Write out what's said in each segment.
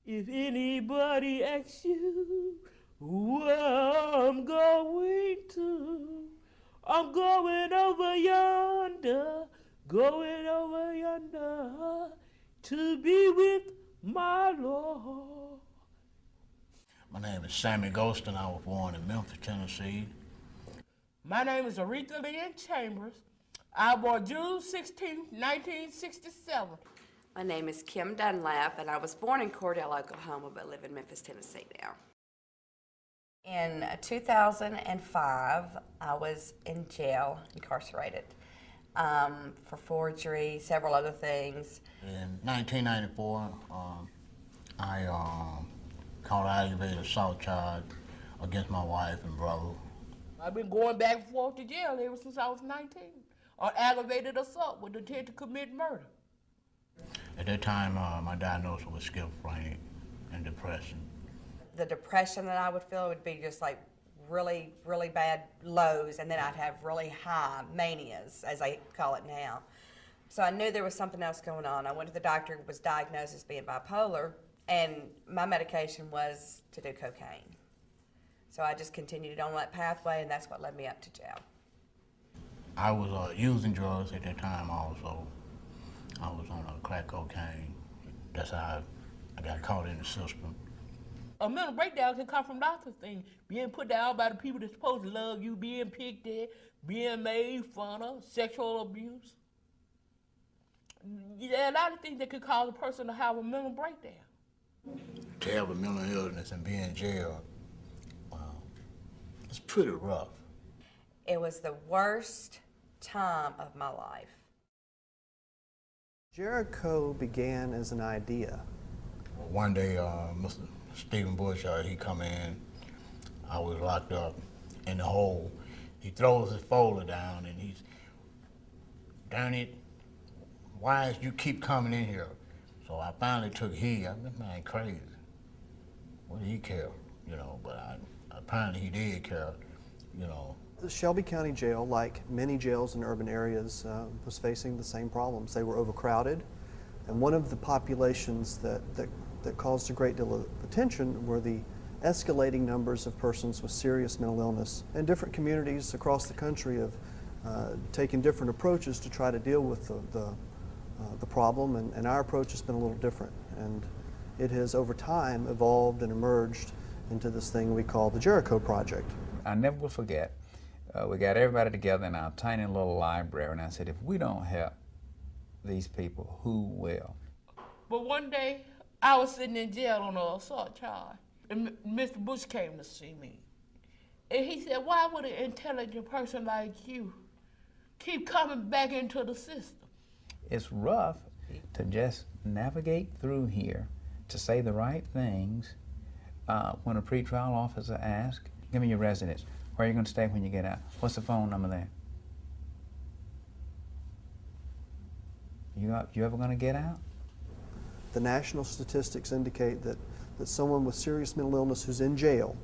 If anybody asks you where I'm going to, I'm going over yonder to be with my Lord. My name is Sammy Golston. I was born in Memphis, Tennessee. My name is Aretha Lynn Chambers. I was born June 16, 1967. My name is Kim Dunlap, and I was born in Cordell, Oklahoma, but live in Memphis, Tennessee now. In 2005, I was in jail, incarcerated, for forgery, several other things. In 1994, I caught an aggravated assault charge against my wife and brother. I've been going back and forth to jail ever since I was 19 on aggravated assault with intent to commit murder. At that time, my diagnosis was schizophrenic and depression. The depression that I would feel would be just like really, really bad lows, and then I'd have really high manias, as they call it now. So I knew there was something else going on. I went to the doctor, was diagnosed as being bipolar, and my medication was to do cocaine. So I just continued on that pathway, and that's what led me up to jail. I was using drugs at that time also. I was on crack cocaine. That's how I got caught in the system. A mental breakdown can come from lots of things. Being put down by the people that's supposed to love you, being picked at, being made fun of, sexual abuse. There are a lot of things that could cause a person to have a mental breakdown. To have a mental illness and be in jail, it's pretty rough. It was the worst time of my life. Jericho began as an idea. One day, Mr. Stephen Bush, he come in. I was locked up in the hole. He throws his folder down and he's, "Darn it, why is you keep coming in here?" So I finally took heed. This man crazy. What did he care? But apparently he did care, The Shelby County Jail, like many jails in urban areas, was facing the same problems. They were overcrowded, and one of the populations that caused a great deal of attention were the escalating numbers of persons with serious mental illness. And different communities across the country have taken different approaches to try to deal with the problem, and our approach has been a little different. And it has, over time, evolved and emerged into this thing we call the Jericho Project. I never will forget. We got everybody together in our tiny little library, and I said, if we don't help these people, who will? But one day, I was sitting in jail on an assault charge, and Mr. Bush came to see me. And he said, "Why would an intelligent person like you keep coming back into the system?" It's rough to just navigate through here, to say the right things when a pretrial officer asks, "Give me your residence. Where are you going to stay when you get out? What's the phone number there? You ever going to get out?" The national statistics indicate that someone with serious mental illness who's in jail,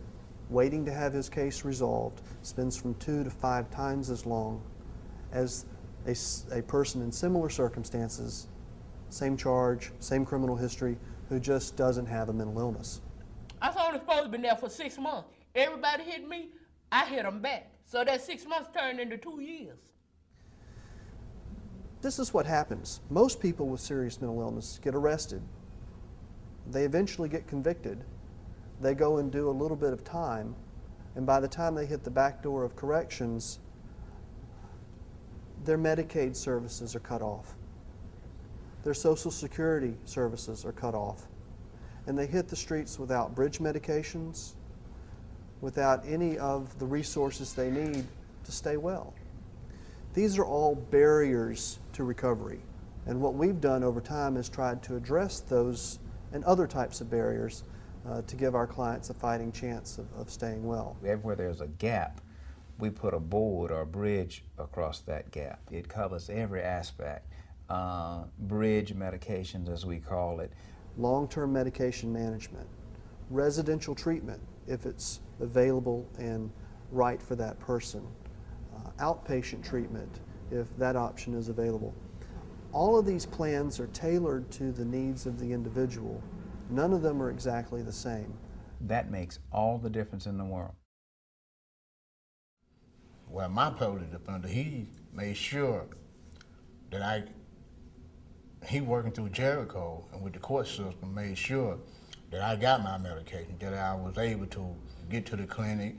waiting to have his case resolved, spends from 2 to 5 times as long as a person in similar circumstances, same charge, same criminal history, who just doesn't have a mental illness. I was only supposed to be there for 6 months. Everybody hit me, I hit them back. So that 6 months turned into 2 years. This is what happens. Most people with serious mental illness get arrested. They eventually get convicted. They go and do a little bit of time, and by the time they hit the back door of corrections, their Medicaid services are cut off. Their Social Security services are cut off. And they hit the streets without bridge medications, without any of the resources they need to stay well. These are all barriers to recovery. And what we've done over time is tried to address those and other types of barriers to give our clients a fighting chance of staying well. Everywhere there's a gap, we put a board or a bridge across that gap. It covers every aspect. Bridge medications, as we call it. Long-term medication management, residential treatment, if it's available and right for that person, outpatient treatment, if that option is available. All of these plans are tailored to the needs of the individual. None of them are exactly the same. That makes all the difference in the world. Well, my public defender, he made sure that he working through Jericho and with the court system made sure that I got my medication, that I was able to get to the clinic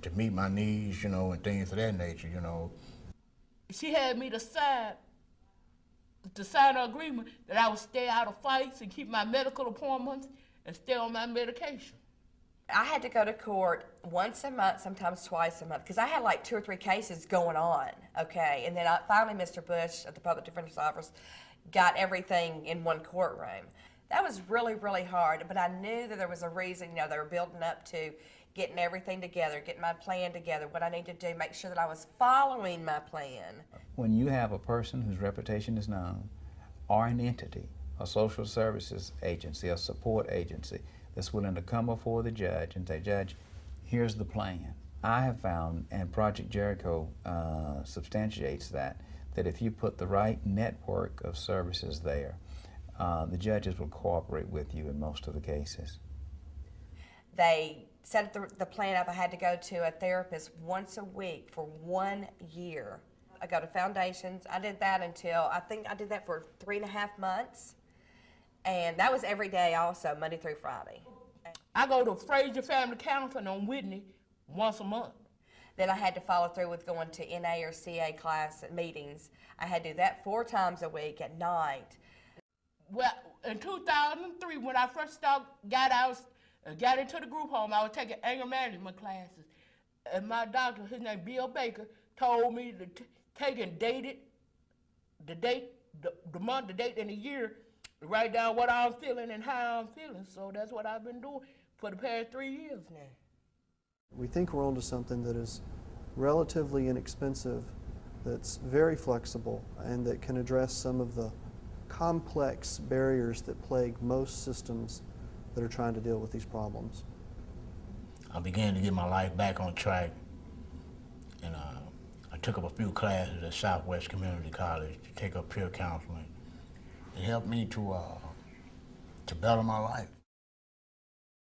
to meet my needs, you know, and things of that nature, you know. She had me to sign an agreement that I would stay out of fights and keep my medical appointments and stay on my medication. I had to go to court once a month, sometimes twice a month, because I had like 2 or 3 cases going on, okay? And then finally Mr. Bush at the Public Defender's Office got everything in one courtroom. That was really, really hard, but I knew that there was a reason, you know, they were building up to getting everything together, getting my plan together, what I need to do, make sure that I was following my plan. When you have a person whose reputation is known, or an entity, a social services agency, a support agency, that's willing to come before the judge and say, Judge, here's the plan. I have found, and Project Jericho substantiates that if you put the right network of services there, the judges will cooperate with you in most of the cases. They set the plan up. I had to go to a therapist once a week for 1 year. I go to foundations. I did that I think I did that for 3.5 months. And that was every day also, Monday through Friday. I go to Fraser Family Counseling on Whitney once a month. Then I had to follow through with going to NA or CA class meetings. I had to do that 4 times a week at night. Well, in 2003, when I first got into the group home, I was taking anger management classes. And my doctor, his name Bill Baker, told me to take and date it, the month, the date, and the year, to write down what I'm feeling and how I'm feeling. So that's what I've been doing for the past 3 years now. We think we're onto something that is relatively inexpensive, that's very flexible, and that can address some of the complex barriers that plague most systems that are trying to deal with these problems. I began to get my life back on track, and I took up a few classes at Southwest Community College to take up peer counseling. It helped me to better my life.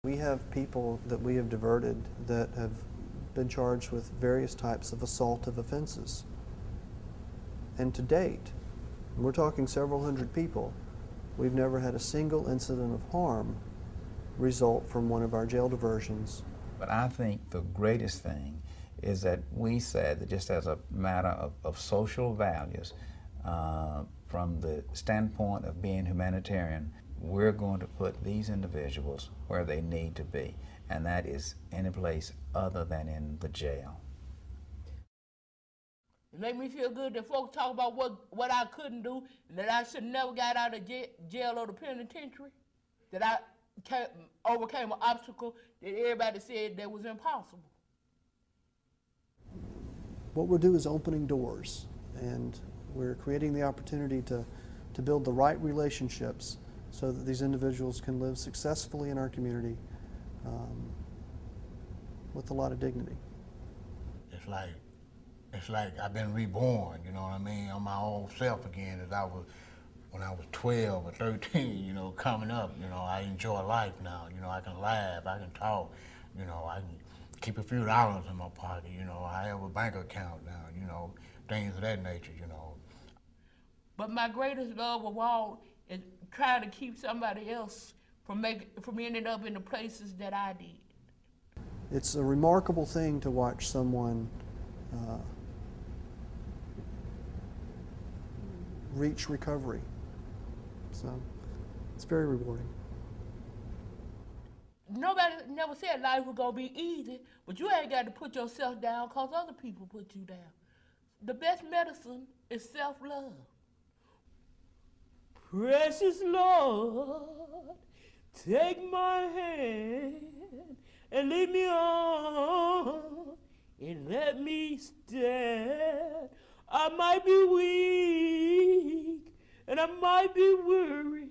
We have people that we have diverted that have been charged with various types of assaultive offenses. And to date, and we're talking several hundred people, we've never had a single incident of harm result from one of our jail diversions. But I think the greatest thing is that we said that just as a matter of social values, from the standpoint of being humanitarian, we're going to put these individuals where they need to be, and that is any place other than in the jail. It made me feel good that folks talk about what I couldn't do, and that I should never got out of jail or the penitentiary, that I overcame an obstacle that everybody said that was impossible. What we'll do is opening doors, and we're creating the opportunity to build the right relationships so that these individuals can live successfully in our community with a lot of dignity. It's like I've been reborn, you know what I mean? I'm my old self again as I was when I was 12 or 13, you know, coming up. You know, I enjoy life now. You know, I can laugh, I can talk, you know, I can keep a few dollars in my pocket, you know, I have a bank account now, you know, things of that nature, you know. But my greatest love of all is trying to keep somebody else from ending up in the places that I did. It's a remarkable thing to watch someone reach recovery. So it's very rewarding. Nobody never said life was gonna be easy, but you ain't got to put yourself down because other people put you down. The best medicine is self-love. Precious Lord, take my hand and lead me on and let me stand. I might be weak and I might be weary.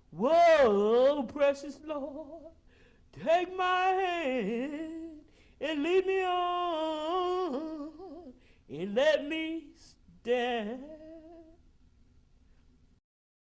Whoa, precious Lord, take my hand and lead me on and let me stand.